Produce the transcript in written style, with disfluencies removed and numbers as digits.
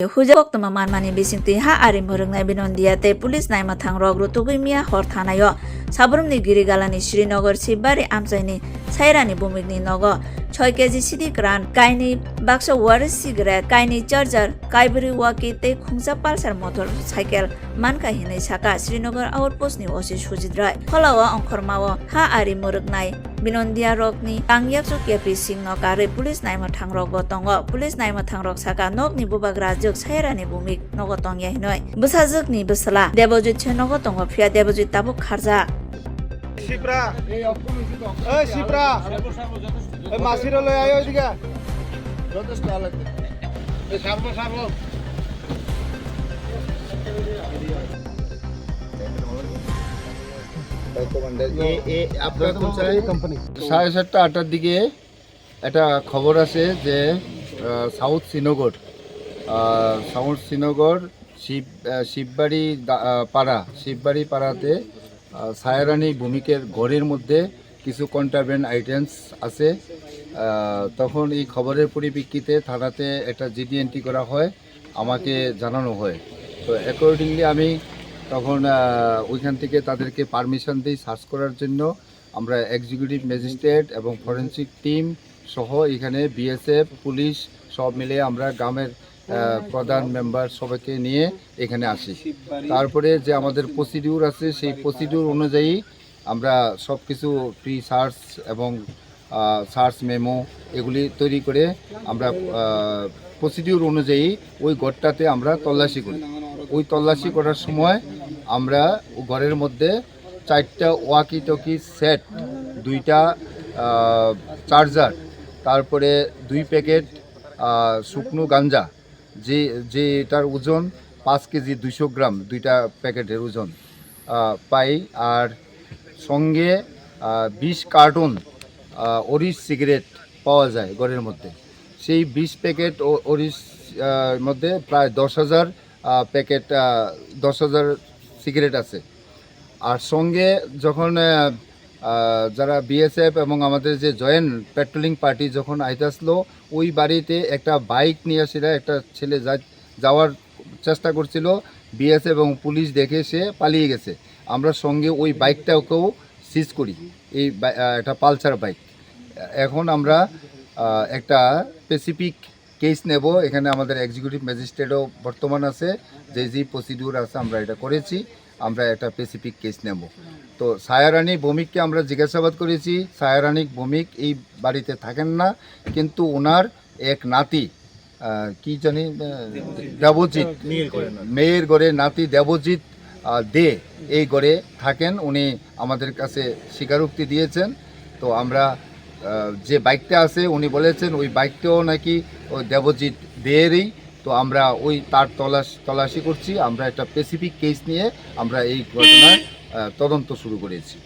Hujak tama manmani bisingti ha ari murungnai binondiate pulis naima thangrok rutugimia hor thanayo sabrumni girigalani Srinagar Sibari amchaini sairani bumigni nogo 6 kg sidi gran kaini bakso waris cigarette kaini charger kaibri waki te khungsa pulsar motor cycle manka hinai saka Srinagar outpost ni osi sujidrai kholawa angkhormawo ha ari murugnai binondia rokni tangyak chukyapi singno kare pulis naima thangrok bo tongo pulis naima thangrok saka nokni bubagra juk sairani bumik nogo tongya hinoi busajuk ni busala debojit chenogo tongo phia debojit tabu kharja Shipra এই শিপ্রা এই মাছির লই আয় ওইদিকে যথেষ্ট আলাদা এই সারবো সাড়ে 7:30-8টার দিকে একটা খবর আছে যে সাউথ শ্রীনগর শিববাড়ি পাড়াতে সায়রানি ভূমিকের ঘরের মধ্যে কিছু কন্ট্রাব্যান্ড আইটেমস আছে। তখন এই খবরের পরিপ্রেক্ষিতে থানাতে একটা জিডি এন্ট্রি করা হয়, আমাকে জানানো হয়। তো অ্যাকর্ডিংলি আমি তখন ওইখান থেকে তাদেরকে পারমিশন দিই সার্চ করার জন্য। আমরা এক্সিকিউটিভ ম্যাজিস্ট্রেট এবং ফরেন্সিক টিম সহ এখানে বিএসএফ পুলিশ সব মিলে আমরা গ্রামের প্রধান মেম্বার সবাইকে নিয়ে এখানে আসি। তারপরে যে আমাদের প্রসিডিউর আছে সেই প্রসিডিউর অনুযায়ী আমরা সব কিছু প্রি সার্চ এবং সার্চ মেমো এগুলি তৈরি করে আমরা প্রসিডিউর অনুযায়ী ওই ঘরটাতে আমরা তল্লাশি করি। ওই তল্লাশি করার সময় আমরা ঘরের মধ্যে 4টা ওয়াকি টকি সেট, 2টা চার্জার, তারপরে 2 প্যাকেট শুকনো গাঞ্জা যেটার ওজন 5 কেজি 200 গ্রাম, 2টা প্যাকেটের ওজন পাই। আর সঙ্গে 20 কার্টন অরিস সিগারেট পাওয়া যায় ঘরের মধ্যে। সেই 20 প্যাকেট অরিস মধ্যে প্রায় 10,000 প্যাকেট 10,000 সিগারেট আছে। আর সঙ্গে যখন যারা বিএসএফ এবং আমাদের যে জয়েন্ট পেট্রোলিং পার্টি যখন আইতে আসলো, ওই বাড়িতে একটা বাইক নিয়ে আসলে একটা ছেলে যাওয়ার চেষ্টা করছিল, বিএসএফ এবং পুলিশ দেখে সে পালিয়ে গেছে। আমরা সঙ্গে ওই বাইকটাকেও সিজ করি, এই একটা পালসার বাইক। এখন আমরা একটা স্পেসিফিক কেস নেব। এখানে আমাদের এক্সিকিউটিভ ম্যাজিস্ট্রেটও বর্তমান আছে, যে প্রসিডিউর আছে আমরা এটা করেছি। আমরা একটা স্পেসিফিক কেস নেব। তো সায়রানি ভৌমিককে আমরা জিজ্ঞাসাবাদ করেছি। সায়রানি ভৌমিক এই বাড়িতে থাকেন না, কিন্তু ওনার এক নাতি কি জানি দেবজিৎ, মেয়ের ঘরে নাতি দেবজিৎ দে এই ঘরে থাকেন। উনি আমাদের কাছে স্বীকারোক্তি দিয়েছেন। তো আমরা যে বাইকটা আছে উনি বলেছেন ওই বাইকটাও নাকি ওই দেবজিৎ দেয়েরই। তো আমরা ওই তার তল্লাশি করছি। আমরা একটা স্পেসিফিক কেস নিয়ে আমরা এই ঘটনার তদন্ত শুরু করেছি।